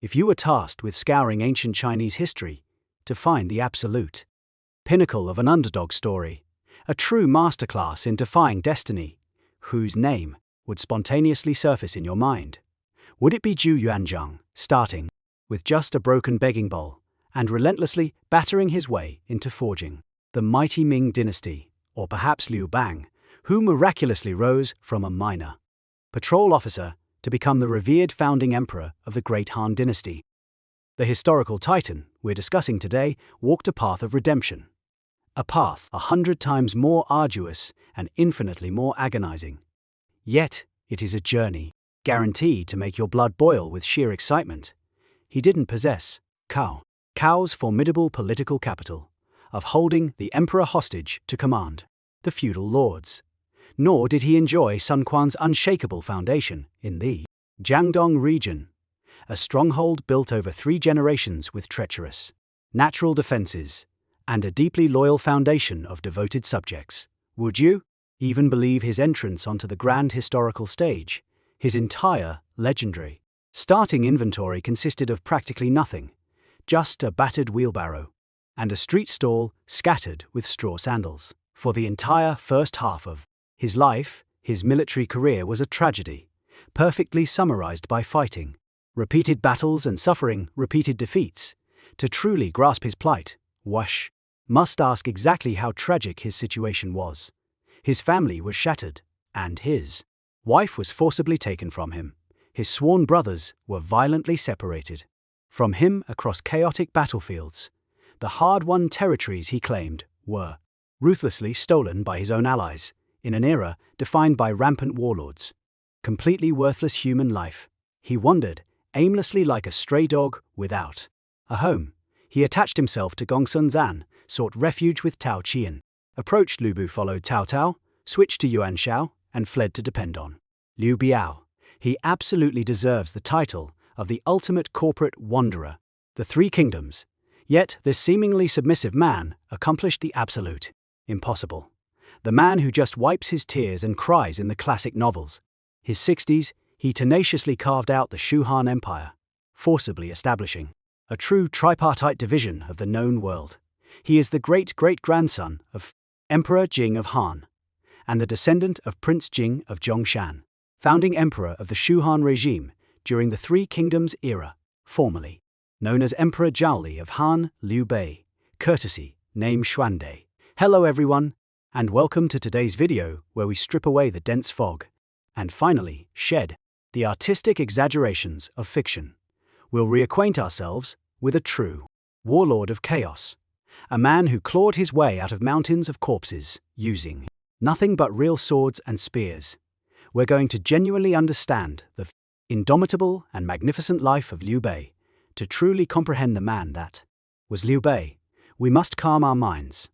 if you were tasked with scouring ancient Chinese history to find the absolute pinnacle of an underdog story, a true masterclass in defying destiny, whose name would spontaneously surface in your mind? Would it be Zhu Yuanzhang, starting with just a broken begging bowl and relentlessly battering his way into forging the mighty Ming dynasty, or perhaps Liu Bei, who miraculously rose from a minor patrol officer to become the revered founding emperor of the great Han dynasty? The historical titan we're discussing today walked a path of redemption, a path 100 times more arduous and infinitely more agonizing. Yet, it is a journey guaranteed to make your blood boil with sheer excitement. He didn't possess Cao's formidable political capital of holding the emperor hostage to command the feudal lords, nor did he enjoy Sun Quan's unshakable foundation in the Jiangdong region, a stronghold built over 3 generations with treacherous natural defenses and a deeply loyal foundation of devoted subjects. Would you even believe his entrance onto the grand historical stage? His entire legendary starting inventory consisted of practically nothing, just a battered wheelbarrow and a street stall scattered with straw sandals. For the entire first half of his life, his military career was a tragedy, perfectly summarized by fighting repeated battles and suffering repeated defeats. To truly grasp his plight, Wash must ask exactly how tragic his situation was. His family was shattered, and his wife was forcibly taken from him. His sworn brothers were violently separated from him across chaotic battlefields. The hard-won territories he claimed were ruthlessly stolen by his own allies, in an era defined by rampant warlords. Completely worthless human life, he wandered aimlessly like a stray dog without a home. He attached himself to Gongsun Zan, sought refuge with Tao Qian, approached Liu Bei, followed Cao Cao, switched to Yuan Shao, and fled to depend on Liu Biao. He absolutely deserves the title of the ultimate corporate wanderer, the 3 kingdoms. Yet this seemingly submissive man accomplished the absolute impossible. The man who just wipes his tears and cries in the classic novels. His 60s, he tenaciously carved out the Shu Han Empire, forcibly establishing a true tripartite division of the known world. He is the great-great-grandson of Emperor Jing of Han, and the descendant of Prince Jing of Zhongshan, founding emperor of the Shu Han regime during the 3 Kingdoms era, formerly known as Emperor Zhaoli of Han, Liu Bei, courtesy, name Xuande. Hello everyone, and welcome to today's video where we strip away the dense fog and finally shed the artistic exaggerations of fiction. We'll reacquaint ourselves with a true warlord of chaos, a man who clawed his way out of mountains of corpses using nothing but real swords and spears. We're going to genuinely understand the indomitable and magnificent life of Liu Bei. To truly comprehend the man that was Liu Bei, we must calm our minds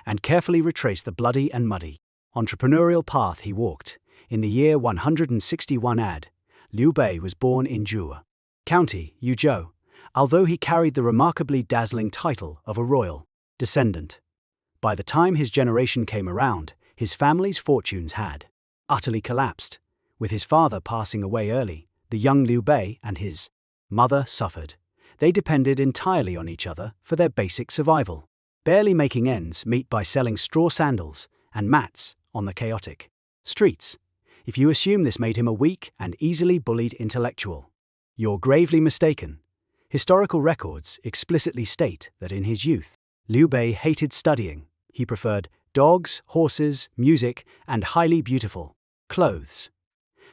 and carefully retrace the bloody and muddy entrepreneurial path he walked. In the year 161 AD, Liu Bei was born in Zhuo County, Yuzhou, although he carried the remarkably dazzling title of a royal descendant. By the time his generation came around, his family's fortunes had utterly collapsed. With his father passing away early, the young Liu Bei and his mother suffered. They depended entirely on each other for their basic survival, barely making ends meet by selling straw sandals and mats on the chaotic streets. If you assume this made him a weak and easily bullied intellectual, you're gravely mistaken. Historical records explicitly state that in his youth, Liu Bei hated studying. He preferred dogs, horses, music, and highly beautiful clothes.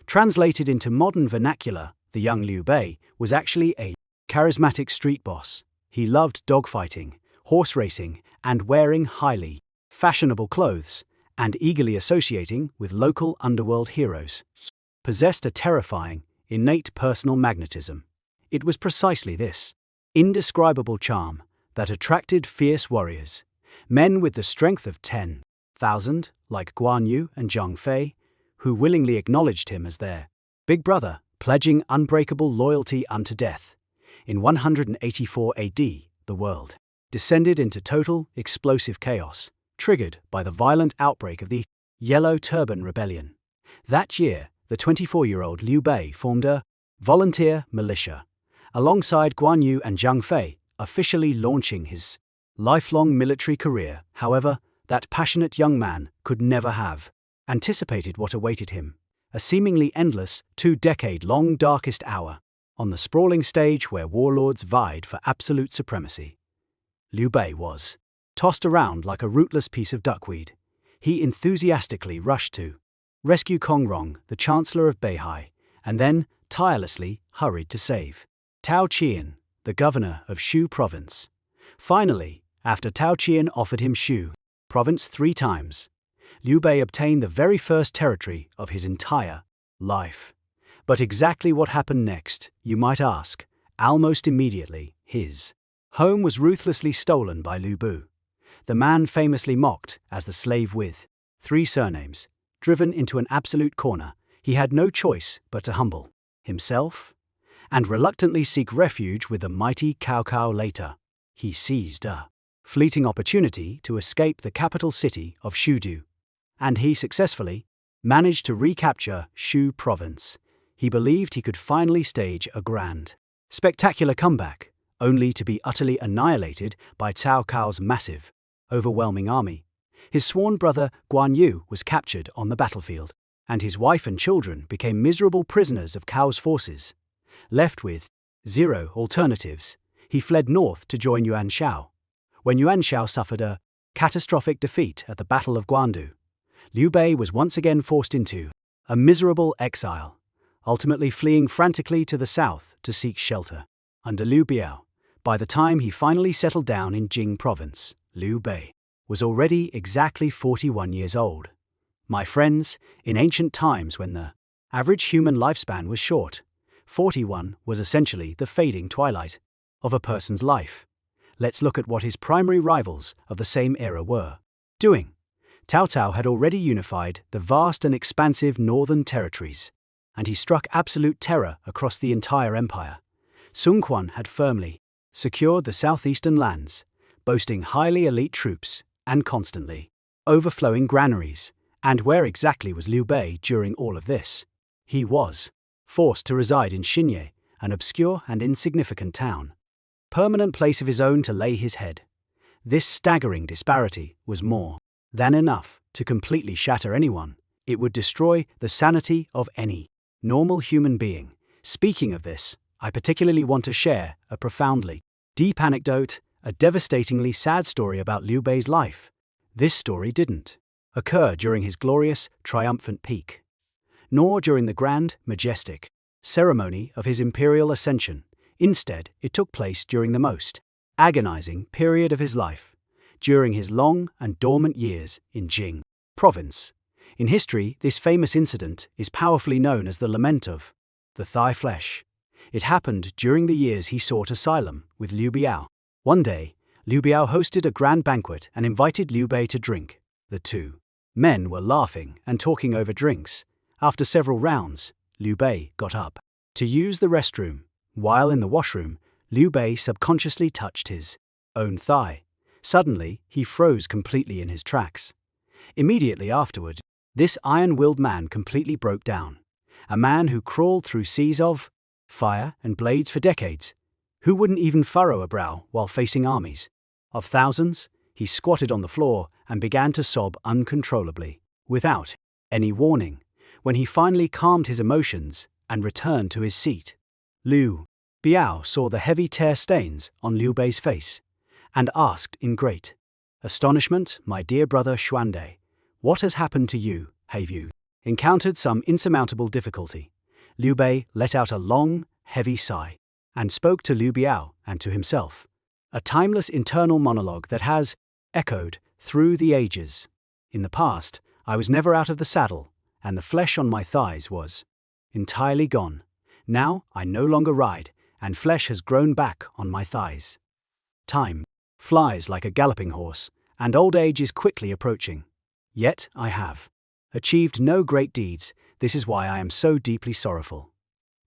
Translated into modern vernacular, the young Liu Bei was actually a charismatic street boss. He loved dogfighting, horse racing, and wearing highly fashionable clothes, and eagerly associating with local underworld heroes. Possessed a terrifying, innate personal magnetism. It was precisely this indescribable charm that attracted fierce warriors, men with the strength of 10,000, like Guan Yu and Zhang Fei, who willingly acknowledged him as their big brother, pledging unbreakable loyalty unto death. In 184 AD, the world descended into total, explosive chaos, triggered by the violent outbreak of the Yellow Turban Rebellion. That year, the 24-year-old Liu Bei formed a volunteer militia, alongside Guan Yu and Zhang Fei, officially launching his lifelong military career. However, that passionate young man could never have anticipated what awaited him, a seemingly endless, 2-decade-long darkest hour, on the sprawling stage where warlords vied for absolute supremacy. Liu Bei was tossed around like a rootless piece of duckweed. He enthusiastically rushed to rescue Kongrong, the Chancellor of Beihai, and then tirelessly hurried to save Tao Qian, the governor of Shu province. Finally, after Tao Qian offered him Shu province 3 times, Liu Bei obtained the very first territory of his entire life. But exactly what happened next, you might ask? Almost immediately, his home was ruthlessly stolen by Liu Bu, the man famously mocked as the slave with 3 surnames. Driven into an absolute corner, he had no choice but to humble himself and reluctantly seek refuge with the mighty Cao Cao. Later, he seized a fleeting opportunity to escape the capital city of Shudu, and he successfully managed to recapture Shu province. He believed he could finally stage a grand, spectacular comeback, only to be utterly annihilated by Cao Cao's massive, overwhelming army. His sworn brother Guan Yu was captured on the battlefield, and his wife and children became miserable prisoners of Cao's forces. Left with 0 alternatives, he fled north to join Yuan Shao. When Yuan Shao suffered a catastrophic defeat at the Battle of Guandu, Liu Bei was once again forced into a miserable exile, ultimately fleeing frantically to the south to seek shelter under Liu Biao. By the time he finally settled down in Jing province, Liu Bei was already exactly 41 years old. My friends, in ancient times when the average human lifespan was short, 41 was essentially the fading twilight of a person's life. Let's look at what his primary rivals of the same era were doing. Cao Cao had already unified the vast and expansive northern territories, and he struck absolute terror across the entire empire. Sun Quan had firmly secured the southeastern lands, boasting highly elite troops and constantly overflowing granaries. And where exactly was Liu Bei during all of this? He was forced to reside in Xinye, an obscure and insignificant town, permanent place of his own to lay his head. This staggering disparity was more than enough to completely shatter anyone. It would destroy the sanity of any normal human being. Speaking of this, I particularly want to share a profoundly deep anecdote, a devastatingly sad story about Liu Bei's life. This story didn't occur during his glorious, triumphant peak, nor during the grand, majestic ceremony of his imperial ascension. Instead, it took place during the most agonizing period of his life, during his long and dormant years in Jing province. In history, this famous incident is powerfully known as the Lament of the Thigh Flesh. It happened during the years he sought asylum with Liu Biao. One day, Liu Biao hosted a grand banquet and invited Liu Bei to drink. The 2 men were laughing and talking over drinks. After several rounds, Liu Bei got up to use the restroom. While in the washroom, Liu Bei subconsciously touched his own thigh. Suddenly, he froze completely in his tracks. Immediately afterward, this iron-willed man completely broke down. A man who crawled through seas of fire and blades for decades, who wouldn't even furrow a brow while facing armies of thousands. He squatted on the floor and began to sob uncontrollably, without any warning. When he finally calmed his emotions and returned to his seat, Liu Biao saw the heavy tear stains on Liu Bei's face and asked in great astonishment, "My dear brother Xuande, what has happened to you? Have you encountered some insurmountable difficulty?" Liu Bei let out a long, heavy sigh and spoke to Liu Biao and to himself, a timeless internal monologue that has echoed through the ages. In the past, I was never out of the saddle, and the flesh on my thighs was entirely gone. Now I no longer ride, and flesh has grown back on my thighs. Time flies like a galloping horse, and old age is quickly approaching. Yet I have achieved no great deeds. This is why I am so deeply sorrowful.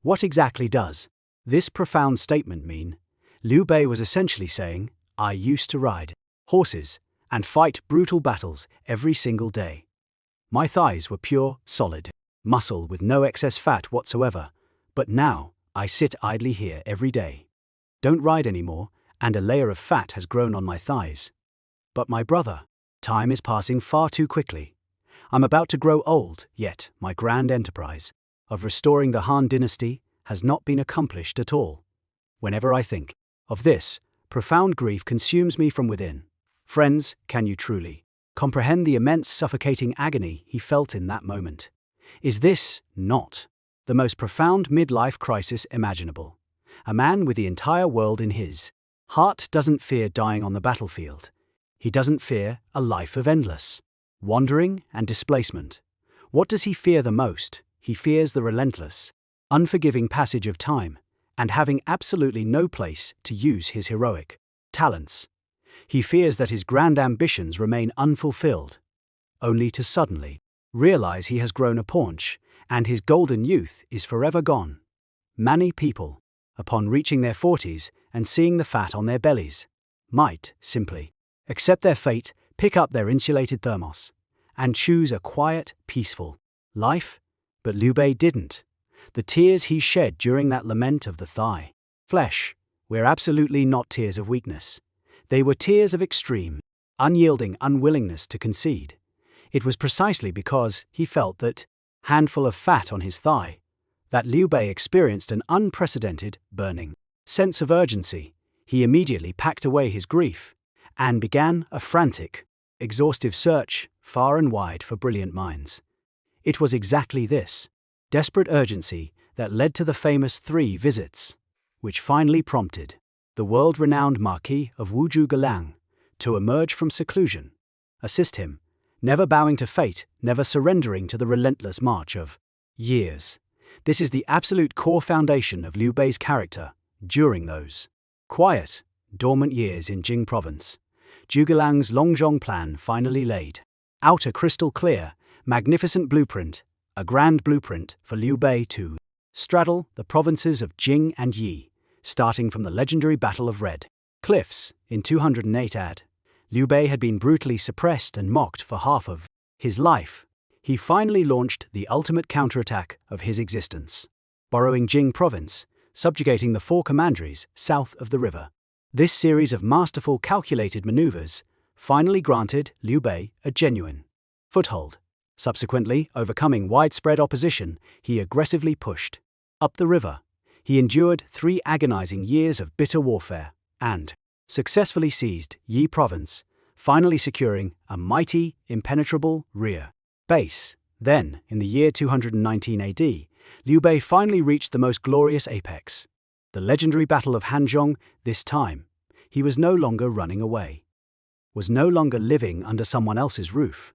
What exactly does this profound statement mean? Liu Bei was essentially saying, I used to ride horses and fight brutal battles every single day. My thighs were pure, solid muscle with no excess fat whatsoever. But now, I sit idly here every day. Don't ride anymore, and a layer of fat has grown on my thighs. But my brother, time is passing far too quickly. I'm about to grow old, yet my grand enterprise of restoring the Han dynasty has not been accomplished at all. Whenever I think of this, profound grief consumes me from within. Friends, can you truly comprehend the immense suffocating agony he felt in that moment? Is this not the most profound midlife crisis imaginable? A man with the entire world in his heart doesn't fear dying on the battlefield. He doesn't fear a life of endless wandering and displacement. What does he fear the most? He fears the relentless, unforgiving passage of time, and having absolutely no place to use his heroic talents. He fears that his grand ambitions remain unfulfilled, only to suddenly realize he has grown a paunch, and his golden youth is forever gone. Many people, upon reaching their 40s and seeing the fat on their bellies, might simply accept their fate, pick up their insulated thermos, and choose a quiet, peaceful life. But Liu Bei didn't. The tears he shed during that lament of the thigh flesh were absolutely not tears of weakness. They were tears of extreme, unyielding unwillingness to concede. It was precisely because he felt that handful of fat on his thigh that Liu Bei experienced an unprecedented, burning sense of urgency. He immediately packed away his grief and began a frantic, exhaustive search far and wide for brilliant minds. It was exactly this desperate urgency that led to the famous 3 visits, which finally prompted the world-renowned Marquis of Wuzhou Galang to emerge from seclusion, assist him, never bowing to fate, never surrendering to the relentless march of years. This is the absolute core foundation of Liu Bei's character. During those quiet, dormant years in Jing province, Zhuge Liang's Longzhong plan finally laid out a crystal-clear, magnificent blueprint, a grand blueprint for Liu Bei to straddle the provinces of Jing and Yi, starting from the legendary Battle of Red Cliffs in 208 AD. Liu Bei had been brutally suppressed and mocked for half of his life. He finally launched the ultimate counterattack of his existence, borrowing Jing province, subjugating the 4 commanderies south of the river. This series of masterful, calculated maneuvers finally granted Liu Bei a genuine foothold. Subsequently, overcoming widespread opposition, he aggressively pushed up the river. He endured 3 agonizing years of bitter warfare and successfully seized Yi province, finally securing a mighty, impenetrable rear base. Then, in the year 219 AD, Liu Bei finally reached the most glorious apex, the legendary Battle of Hanzhong. This time, he was no longer running away, was no longer living under someone else's roof.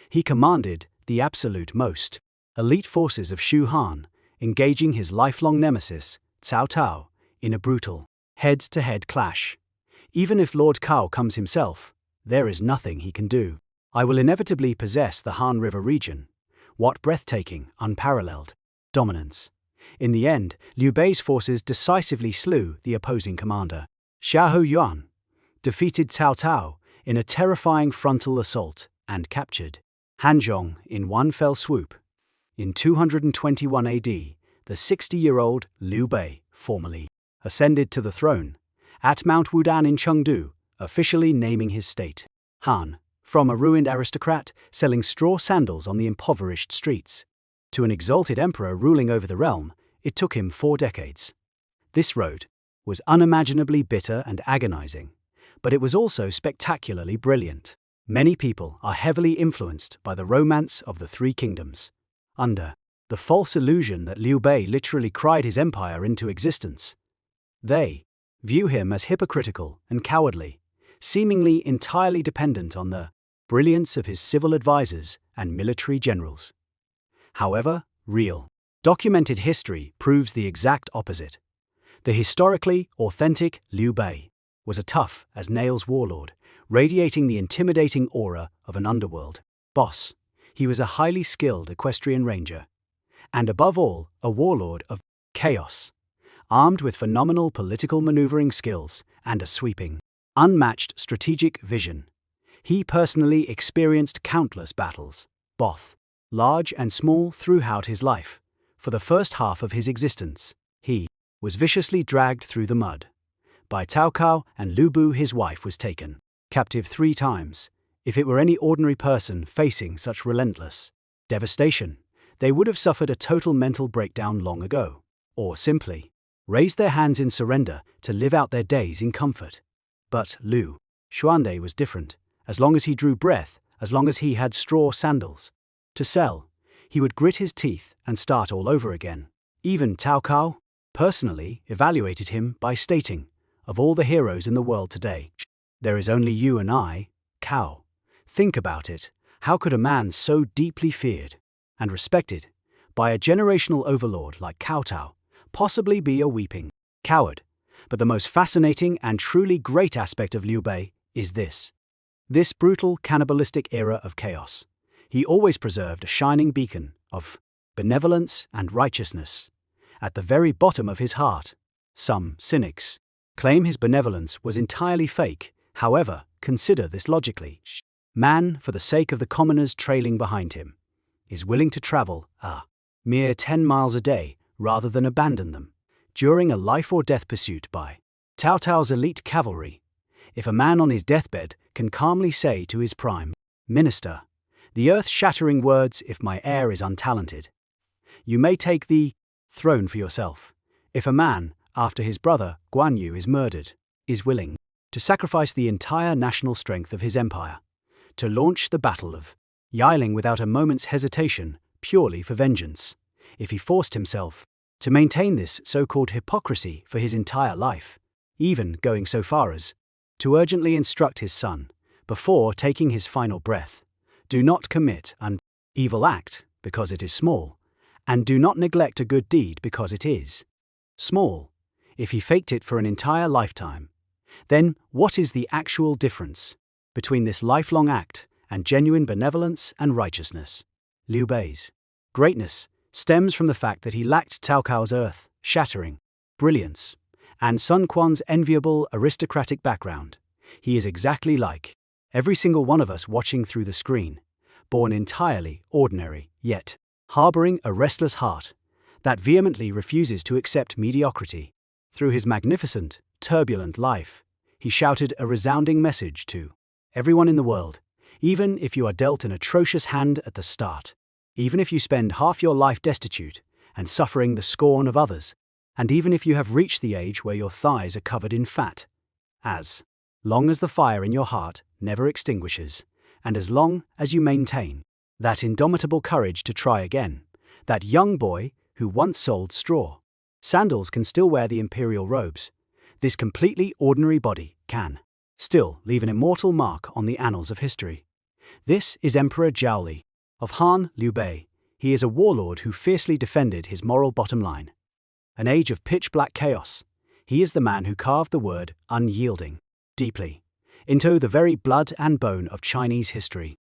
He commanded the absolute most elite forces of Shu Han, engaging his lifelong nemesis, Cao Cao, in a brutal head-to-head clash. Even if Lord Cao comes himself, there is nothing he can do. I will inevitably possess the Han River region. What breathtaking, unparalleled dominance. In the end, Liu Bei's forces decisively slew the opposing commander, Xiahou Yuan, defeated Cao Cao in a terrifying frontal assault, and captured Hanzhong in one fell swoop. In 221 AD, the 60-year-old Liu Bei formally ascended to the throne at Mount Wudan in Chengdu, officially naming his state Han. From a ruined aristocrat selling straw sandals on the impoverished streets to an exalted emperor ruling over the realm, it took him 4 decades. This road was unimaginably bitter and agonizing, but it was also spectacularly brilliant. Many people are heavily influenced by the romance of the 3 kingdoms, under the false illusion that Liu Bei literally cried his empire into existence. They view him as hypocritical and cowardly, seemingly entirely dependent on the brilliance of his civil advisors and military generals. However, real, documented history proves the exact opposite. The historically authentic Liu Bei was a tough-as-nails warlord, radiating the intimidating aura of an underworld boss. He was a highly skilled equestrian ranger, and above all, a warlord of chaos, armed with phenomenal political maneuvering skills and a sweeping, unmatched strategic vision. He personally experienced countless battles, both large and small, throughout his life. For the first half of his existence, he was viciously dragged through the mud. By Cao Cao and Liu Bei, his wife was taken captive 3 times. If it were any ordinary person facing such relentless devastation, they would have suffered a total mental breakdown long ago, or simply raised their hands in surrender to live out their days in comfort. But Liu Xuande was different. As long as he drew breath, as long as he had straw sandals to sell, he would grit his teeth and start all over again. Even Cao Cao personally evaluated him by stating, "Of all the heroes in the world today, there is only you and I, Cao." Think about it. How could a man so deeply feared and respected by a generational overlord like Cao Cao possibly be a weeping coward? But the most fascinating and truly great aspect of Liu Bei is this brutal cannibalistic era of chaos. He always preserved a shining beacon of benevolence and righteousness at the very bottom of his heart. Some cynics claim his benevolence was entirely fake. However, consider this logically. Man, for the sake of the commoners trailing behind him, is willing to travel a mere 10 miles a day rather than abandon them during a life-or-death pursuit by Cao Cao's elite cavalry. If a man on his deathbed can calmly say to his prime minister the earth-shattering words, "If my heir is untalented, you may take the throne for yourself." If a man, after his brother Guan Yu is murdered, is willing to sacrifice the entire national strength of his empire to launch the battle of Unyielding without a moment's hesitation, purely for vengeance, if he forced himself to maintain this so-called hypocrisy for his entire life, even going so far as to urgently instruct his son, before taking his final breath, "Do not commit an evil act because it is small, and do not neglect a good deed because it is small." If he faked it for an entire lifetime, then what is the actual difference between this lifelong act and genuine benevolence and righteousness? Liu Bei's greatness stems from the fact that he lacked Cao Cao's earth-shattering brilliance and Sun Quan's enviable aristocratic background. He is exactly like every single one of us watching through the screen, born entirely ordinary, yet harboring a restless heart that vehemently refuses to accept mediocrity. Through his magnificent, turbulent life, he shouted a resounding message to everyone in the world: even if you are dealt an atrocious hand at the start, even if you spend half your life destitute and suffering the scorn of others, and even if you have reached the age where your thighs are covered in fat, as long as the fire in your heart never extinguishes, and as long as you maintain that indomitable courage to try again, that young boy who once sold straw sandals can still wear the imperial robes. This completely ordinary body can still leave an immortal mark on the annals of history. This is Emperor Zhaoli of Han, Liu Bei. He is a warlord who fiercely defended his moral bottom line. An age of pitch-black chaos. He is the man who carved the word unyielding deeply into the very blood and bone of Chinese history.